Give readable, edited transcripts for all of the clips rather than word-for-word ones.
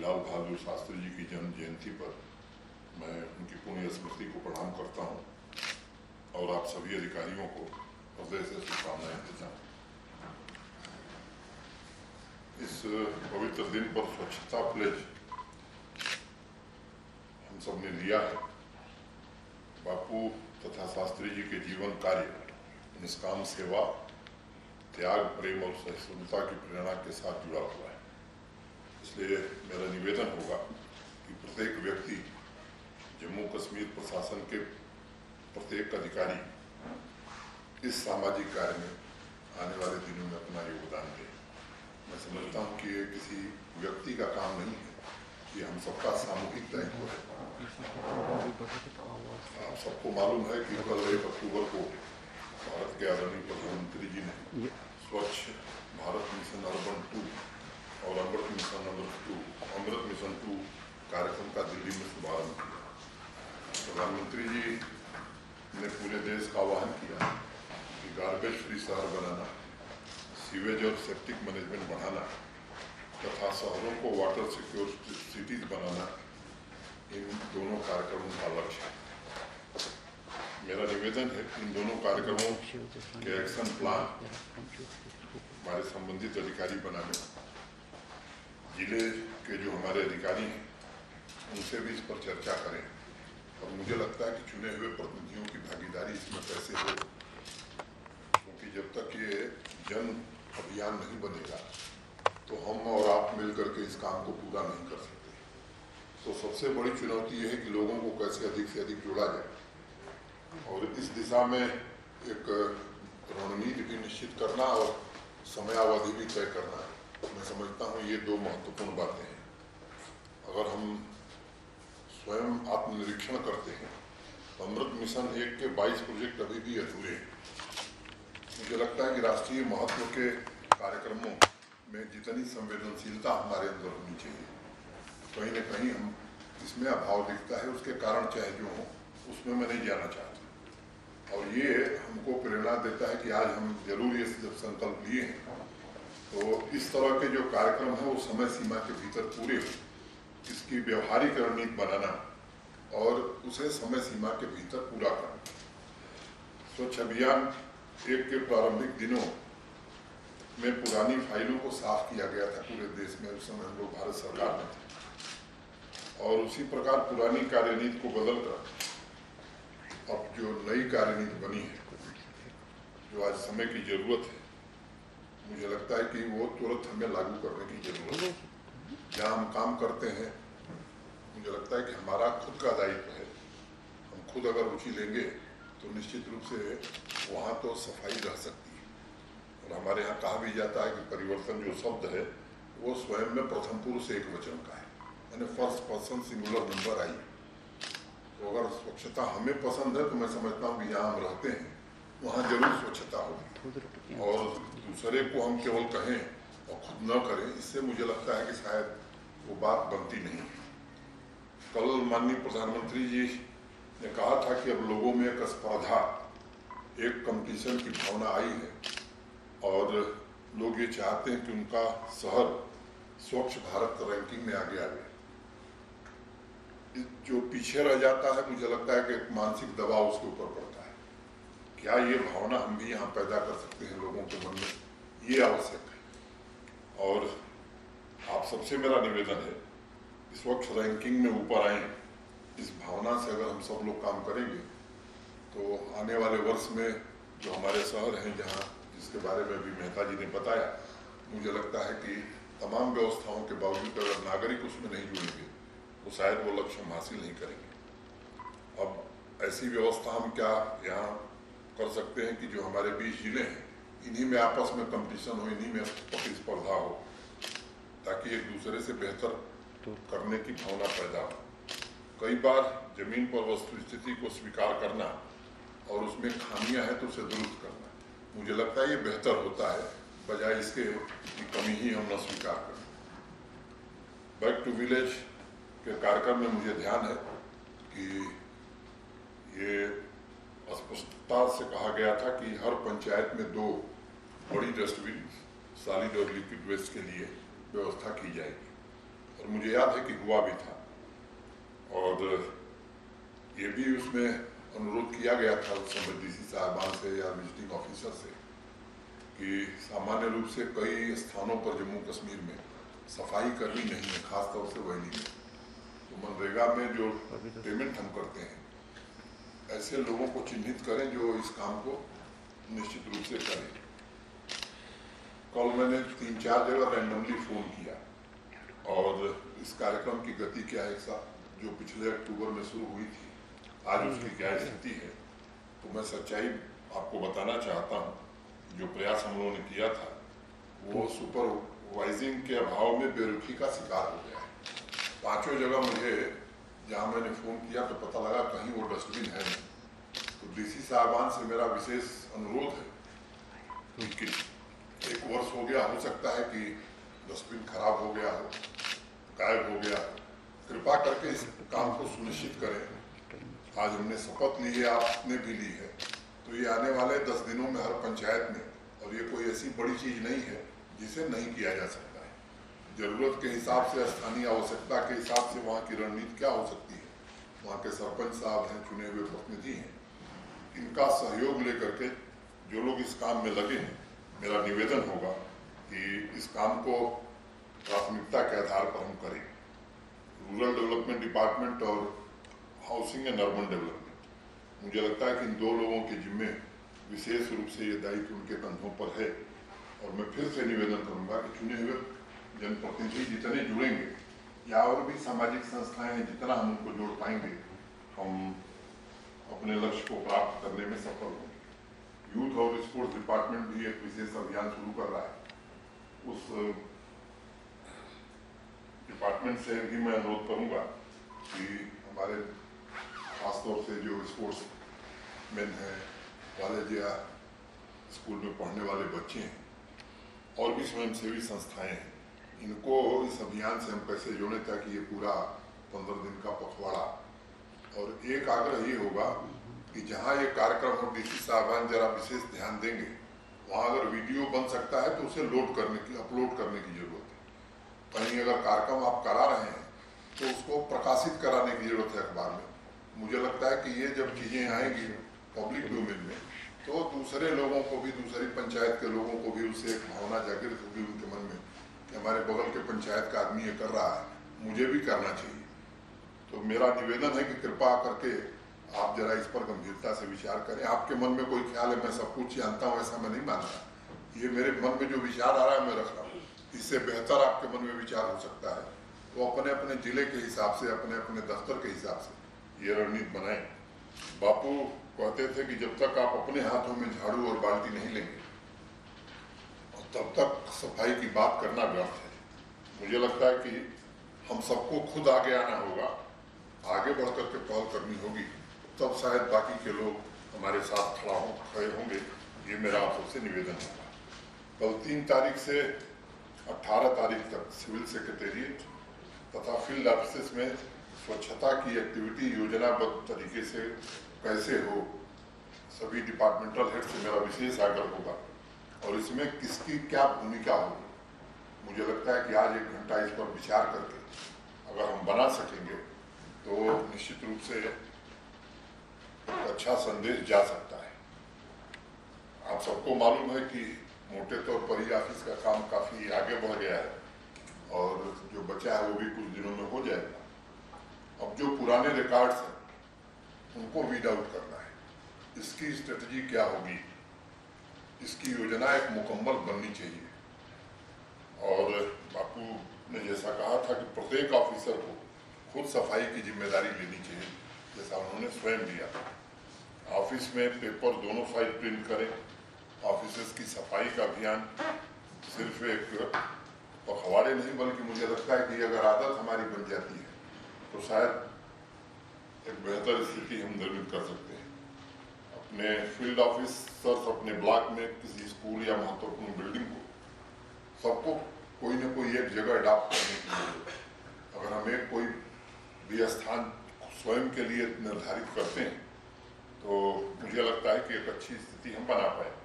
लाल बहादुर शास्त्री जी की जन्म जयंती पर मैं उनकी पुण्य स्मृति को प्रणाम करता हूं और आप सभी अधिकारियों को हृदय से शुभकामनाएं देता हूं। इस पवित्र दिन पर स्वच्छता प्लेज हम सब ने लिया है। बापू तथा शास्त्री जी के जीवन कार्य निष्काम सेवा, त्याग, प्रेम और सहिष्णुता की प्रेरणा के साथ जुड़ा हुआ है। इसलिए मेरा निवेदन होगा कि प्रत्येक व्यक्ति, जम्मू कश्मीर प्रशासन के प्रत्येक अधिकारी इस सामाजिक कार्य में आने वाले दिनों में अपना योगदान दें। मैं समझता हूँ कि ये किसी व्यक्ति का काम नहीं है, ये हम सबका सामूहिक दायित्व है। आप सबको मालूम है कि कल 1 अक्टूबर को भारत के आदरणीय प्रधानमंत्री जी ने स्वच्छ भारत मिशन अर्बन 2 और अमृत मिशन 2 कार्यक्रम का दिल्ली में शुभारंभ किया। प्रधानमंत्री जी ने पूरे देश का आह्वान किया कि गार्बेज फ्री शहर बनाना, सीवेज और सेप्टिक मैनेजमेंट बढ़ाना तथा शहरों को वाटर सिक्योर सिटीज बनाना इन दोनों कार्यक्रमों का लक्ष्य है। मेरा निवेदन है कि इन दोनों कार्यक्रमों के एक्शन प्लान हमारे संबंधित अधिकारी बनाने, जिले के जो हमारे अधिकारी हैं उनसे भी इस पर चर्चा करें और मुझे लगता है कि चुने हुए प्रतिनिधियों की भागीदारी इसमें कैसे हो, क्योंकि जब तक ये जन अभियान नहीं बनेगा तो हम और आप मिलकर के इस काम को पूरा नहीं कर सकते। तो सबसे बड़ी चुनौती ये है कि लोगों को कैसे अधिक से अधिक जोड़ा जाए और इस दिशा में एक रणनीति भी निश्चित करना और समयावधि भी तय करना है। मैं समझता हूँ ये 2 महत्वपूर्ण बातें हैं। अगर हम स्वयं आत्मनिरीक्षण करते हैं तो अमृत मिशन 1 के 22 प्रोजेक्ट अभी भी अधूरे हैं। मुझे लगता है कि राष्ट्रीय महत्व के कार्यक्रमों में जितनी संवेदनशीलता हमारे अंदर होनी चाहिए, कहीं न कहीं हम इसमें अभाव दिखता है। उसके कारण चाहे जो हो, उसमें मैं नहीं जाना चाहता और ये हमको प्रेरणा देता है कि आज हम जरूर ये जब संकल्प लिए हैं तो इस तरह के जो कार्यक्रम है वो समय सीमा के भीतर पूरे हो, इसकी व्यवहारिक रणनीति बनाना और उसे समय सीमा के भीतर पूरा करना। स्वच्छ अभियान 1 के प्रारंभिक दिनों में पुरानी फाइलों को साफ किया गया था पूरे देश में। उस समय हम लोग भारत सरकार में थे और उसी प्रकार पुरानी कार्यनीति को बदलकर अब जो नई कार्यनीति बनी है, जो आज समय की जरूरत है, मुझे लगता है कि वो तुरंत हमें लागू करने की जरूरत है। जहाँ हम काम करते हैं, मुझे लगता है कि हमारा खुद का दायित्व है। हम खुद अगर रुचि लेंगे तो निश्चित रूप से वहाँ तो सफाई रह सकती है। और हमारे यहाँ कहा भी जाता है कि परिवर्तन जो शब्द है वो स्वयं में प्रथम पुरुष एक वचन का है, यानी फर्स्ट पर्सन सिंगुलर नंबर आई। तो अगर स्वच्छता हमें पसंद है तो मैं समझता हूँ कि जहाँ हम रहते हैं वहाँ जरूर स्वच्छता होगी और दूसरे को हम केवल कहें और खुद न करें, इससे मुझे लगता है कि शायद वो बात बनती नहीं है। कल माननीय प्रधानमंत्री जी ने कहा था कि अब लोगों में एक स्पर्धा, एक कंपटीशन की भावना आई है और लोग ये चाहते हैं कि उनका शहर स्वच्छ भारत रैंकिंग में आगे आए। जो पीछे रह जाता है, मुझे लगता है कि एक मानसिक दबाव उसके ऊपर पड़ता है। क्या ये भावना हम भी यहाँ पैदा कर सकते हैं लोगों के मन में? ये आवश्यक है और आप सबसे मेरा निवेदन है कि स्वच्छ रैंकिंग में ऊपर आए। इस भावना से अगर हम सब लोग काम करेंगे तो आने वाले वर्ष में जो हमारे शहर हैं, जहाँ जिसके बारे में भी मेहता जी ने बताया, मुझे लगता है कि तमाम व्यवस्थाओं के बावजूद अगर नागरिक उसमें नहीं जुड़ेंगे तो शायद वो लक्ष्य हम हासिल नहीं करेंगे। अब ऐसी व्यवस्था हम क्या यहाँ कर सकते हैं कि जो हमारे 20 जिले हैं, इन्हीं में आपस में कंपटीशन हो, इन्हीं में प्रतिस्पर्धा हो, ताकि एक दूसरे से बेहतर करने की भावना पैदा हो। कई बार जमीन पर वस्तु स्थिति को स्वीकार करना और उसमें खामियां हैं तो उसे दुरुस्त करना, मुझे लगता है ये बेहतर होता है, बजाय इसके कि कमी ही हम न स्वीकार करें। बैक टू विलेज के कार्यक्रम में मुझे ध्यान है कि ये स्पष्टता से कहा गया था कि हर पंचायत में 2 बड़ी डस्टबिन सॉलिड और लिक्विड वेस्ट के लिए व्यवस्था की जाएगी और मुझे याद है कि हुआ भी था। और ये भी उसमें अनुरोध किया गया था उस समय डीसी साहबान से या विजिटिंग ऑफिसर से कि सामान्य रूप से कई स्थानों पर जम्मू कश्मीर में सफाई कर्मी नहीं है, खासतौर से वैली में। तो मनरेगा में जो पेमेंट हम करते हैं, ऐसे लोगों को चिन्हित करें जो इस काम को निश्चित रूप से करें। कल मैंने 3-4 जगह रैंडमली फ़ोन किया और इस कार्यक्रम की गति क्या है, जो पिछले अक्टूबर में शुरू हुई थी, आज उसकी क्या स्थिति है, तो मैं सच्चाई आपको बताना चाहता हूँ। जो प्रयास हम लोगों ने किया था वो सुपरवाइजिंग के अभाव में बेरुखी का शिकार हो गया है। 5 जगह मुझे जहाँ मैंने फ़ोन किया तो पता लगा कहीं वो डस्टबिन है नहीं। तो डीसी साहबान से मेरा विशेष अनुरोध है कि 1 वर्ष हो गया, हो सकता है कि डस्टबिन खराब हो गया हो, गायब हो गया, कृपा करके इस काम को सुनिश्चित करें। आज हमने शपथ ली है, आपने भी ली है, तो ये आने वाले 10 दिनों में हर पंचायत में, और ये कोई ऐसी बड़ी चीज़ नहीं है जिसे नहीं किया जा सकता है। ज़रूरत के हिसाब से, स्थानीय आवश्यकता के हिसाब से वहाँ की रणनीति क्या हो सकती है। वहाँ के सरपंच साहब हैं, चुने हुए प्रतिनिधि हैं, इनका सहयोग लेकर के जो लोग इस काम में लगे हैं, मेरा निवेदन होगा कि इस काम को प्राथमिकता के आधार पर हम करें। रूरल डेवलपमेंट डिपार्टमेंट और हाउसिंग एंड अर्बन डेवलपमेंट, मुझे लगता है कि इन 2 लोगों के जिम्मे विशेष रूप से ये दायित्व उनके कंधों पर है। और मैं फिर से निवेदन करूंगा कि चुने हुए जनप्रतिनिधि जितने जुड़ेंगे या और भी सामाजिक संस्थाएं हैं, जितना हम उनको जोड़ पाएंगे, हम अपने लक्ष्य को प्राप्त करने में सफल होंगे। यूथ और स्पोर्ट्स डिपार्टमेंट भी एक विशेष अभियान शुरू कर रहा है। उस डिपार्टमेंट से भी मैं अनुरोध करूंगा कि हमारे खासतौर से जो स्पोर्ट्स मैन हैं, कॉलेज या स्कूल में पढ़ने वाले बच्चे हैं, और भी स्वयंसेवी संस्थाएं हैं, इनको इस अभियान से हम कैसे जोड़ें ताकि ये पूरा 15 दिन का पखवाड़ा। और एक आग्रह ये होगा कि जहाँ ये कार्यक्रम हो, डीसी साहबान जरा विशेष ध्यान देंगे, वहाँ अगर वीडियो बन सकता है तो उसे अपलोड करने की जरूरत है। कहीं अगर कार्यक्रम आप करा रहे हैं तो उसको प्रकाशित कराने की जरूरत है अखबार में। मुझे लगता है कि ये जब चीज़ें आएंगी पब्लिक डोमेन में, तो दूसरे लोगों को भी, दूसरी पंचायत के लोगों को भी उससे एक भावना जागृत होगी उनके मन में कि हमारे बगल के पंचायत का आदमी ये कर रहा है, मुझे भी करना चाहिए। तो मेरा निवेदन है कि कृपा करके आप जरा इस पर गंभीरता से विचार करें। आपके मन में कोई ख्याल है, मैं सब कुछ जानता हूँ, ऐसा मैं नहीं मानता। ये मेरे मन में जो विचार आ रहा है मैं रख रहा हूँ। इससे बेहतर आपके मन में विचार हो सकता है, वो अपने अपने जिले के हिसाब से, अपने अपने दफ्तर के हिसाब से ये रणनीति बनाएं। बापू कहते थे कि जब तक आप अपने हाथों में झाड़ू और बाल्टी नहीं लेंगे, तब तक सफाई की बात करना व्यर्थ है। मुझे लगता है कि हम सबको खुद आगे आना होगा, आगे बढ़कर के पहल करनी होगी, तब शायद बाकी के लोग हमारे साथ खड़े होंगे। ये मेरा आप सबसे निवेदन होगा। कल 3 तारीख से 18 तारीख तक सिविल सेक्रेटेरिएट तथा फील्ड ऑफिस में स्वच्छता की एक्टिविटी योजनाबद्ध तरीके से कैसे हो, सभी डिपार्टमेंटल हेड से मेरा विशेष आग्रह होगा। और इसमें किसकी क्या भूमिका होगी, मुझे लगता है कि आज 1 घंटा इस पर विचार करके अगर हम बना सकेंगे तो निश्चित रूप से एक अच्छा संदेश जा सकता है। आप सबको मालूम है कि मोटे तौर पर ही ऑफिस का काम काफ़ी आगे बढ़ गया है और जो बचा है वो भी कुछ दिनों में हो जाएगा। अब जो पुराने रिकॉर्ड्स हैं उनको वीड आउट करना है। इसकी स्ट्रेटजी क्या होगी, इसकी योजना एक मुकम्मल बननी चाहिए। और बापू ने जैसा कहा था कि प्रत्येक ऑफिसर को खुद सफाई की जिम्मेदारी लेनी चाहिए, जैसा उन्होंने स्वयं लिया। ऑफिस में पेपर दोनों साइड प्रिंट करें। ऑफिस की सफाई का अभियान सिर्फ एक पखवाड़े नहीं, बल्कि मुझे लगता है कि अगर आदत हमारी बन जाती है तो शायद एक बेहतर स्थिति हम निर्मित कर सकते हैं। अपने फील्ड ऑफिसर्स अपने ब्लॉक में किसी स्कूल या महत्वपूर्ण बिल्डिंग को सबको कोई न कोई एक जगह अडॉप्ट करने की जरूरत है। अगर हम एक कोई भी स्थान स्वयं के लिए निर्धारित करते हैं तो मुझे लगता है कि एक अच्छी स्थिति हम बना पाएंगे।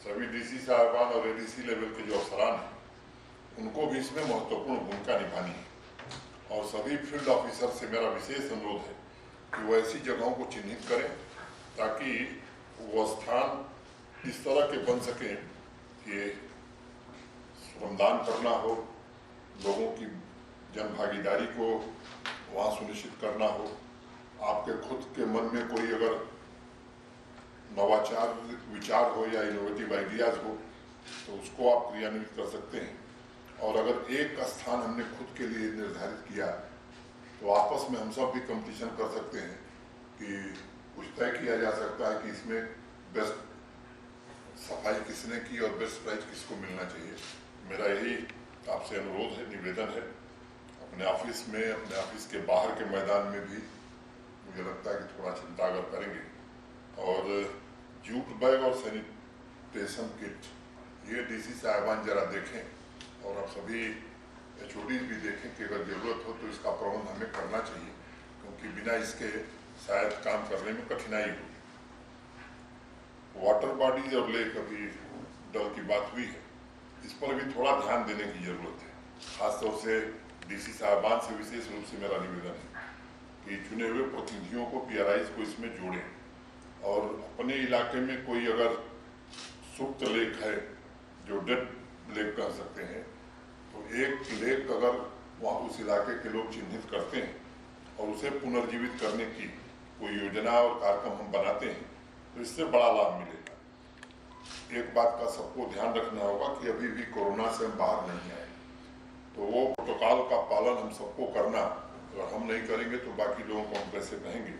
सभी डीसी साहबान और एडीसी लेवल के जो अफसरान हैं उनको भी इसमें महत्वपूर्ण भूमिका निभानी है। और सभी फील्ड ऑफिसर से मेरा विशेष अनुरोध है कि वो ऐसी जगहों को चिन्हित करें ताकि वो स्थान इस तरह के बन सकें कि श्रमदान करना हो, लोगों की जन भागीदारी को वहाँ सुनिश्चित करना हो, आपके खुद के मन में कोई अगर नवाचार विचार हो या इनोवेटिव आइडियाज हो तो उसको आप क्रियान्वित कर सकते हैं। और अगर एक स्थान हमने खुद के लिए निर्धारित किया तो आपस में हम सब भी कंपटीशन कर सकते हैं कि कुछ तय किया जा सकता है कि इसमें बेस्ट सफाई किसने की और बेस्ट प्राइज किसको मिलना चाहिए। मेरा यही आपसे अनुरोध है, निवेदन है। अपने ऑफिस में, अपने ऑफिस के बाहर के मैदान में भी मुझे लगता है कि थोड़ा चिंता अगर करेंगे, और जूट बैग और सैनिटेशन किट ये डीसी साहिबान जरा देखें और आप सभी HOD भी देखें कि अगर जरूरत हो तो इसका प्रबंध हमें करना चाहिए, क्योंकि बिना इसके शायद काम करने में कठिनाई हो। वाटर बॉडीज और लेक अभी डल की बात हुई है, इस पर भी थोड़ा ध्यान देने की जरूरत है। खासतौर से डीसी साहिबान से विशेष रूप से मेरा निवेदन है कि चुने हुए प्रतिनिधियों को, PRIs को इसमें जोड़ें, और अपने इलाके में कोई अगर सुप्त लेक है जो डेड लेक कह सकते हैं, तो एक लेक अगर वहाँ उस इलाके के लोग चिन्हित करते हैं और उसे पुनर्जीवित करने की कोई योजना और कार्यक्रम हम बनाते हैं तो इससे बड़ा लाभ मिलेगा। एक बात का सबको ध्यान रखना होगा कि अभी भी कोरोना से हम बाहर नहीं आए, तो वो प्रोटोकॉल का पालन हम सबको करना, अगर हम नहीं करेंगे तो बाकी लोगों को हम कैसे कहेंगे।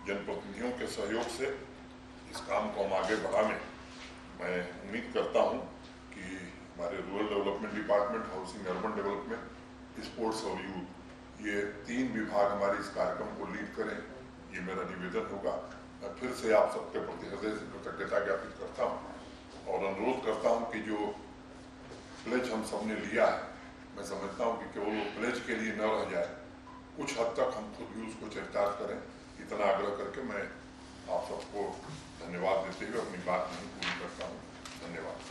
जनप्रतिनिधियों के सहयोग से इस काम को हम आगे बढ़ाने, मैं उम्मीद करता हूं कि हमारे rural development department, housing urban development, sports और यूथ, ये 3 विभाग हमारे इस कार्यक्रम को लीड करें, ये मेरा निवेदन होगा। मैं फिर से आप सबके प्रति हृदय से कृतज्ञता ज्ञापित करता हूँ और अनुरोध करता हूँ कि जो प्लेज हम सबने लिया है, मैं समझता हूँ कि केवल वो प्लेज के लिए न रह जाए, कुछ हद तक हम खुद भी उसको चरितार्थ करें। इतना आग्रह करके मैं आप सबको धन्यवाद देते हुए अपनी बात नहीं पूरी करता हूँ। धन्यवाद।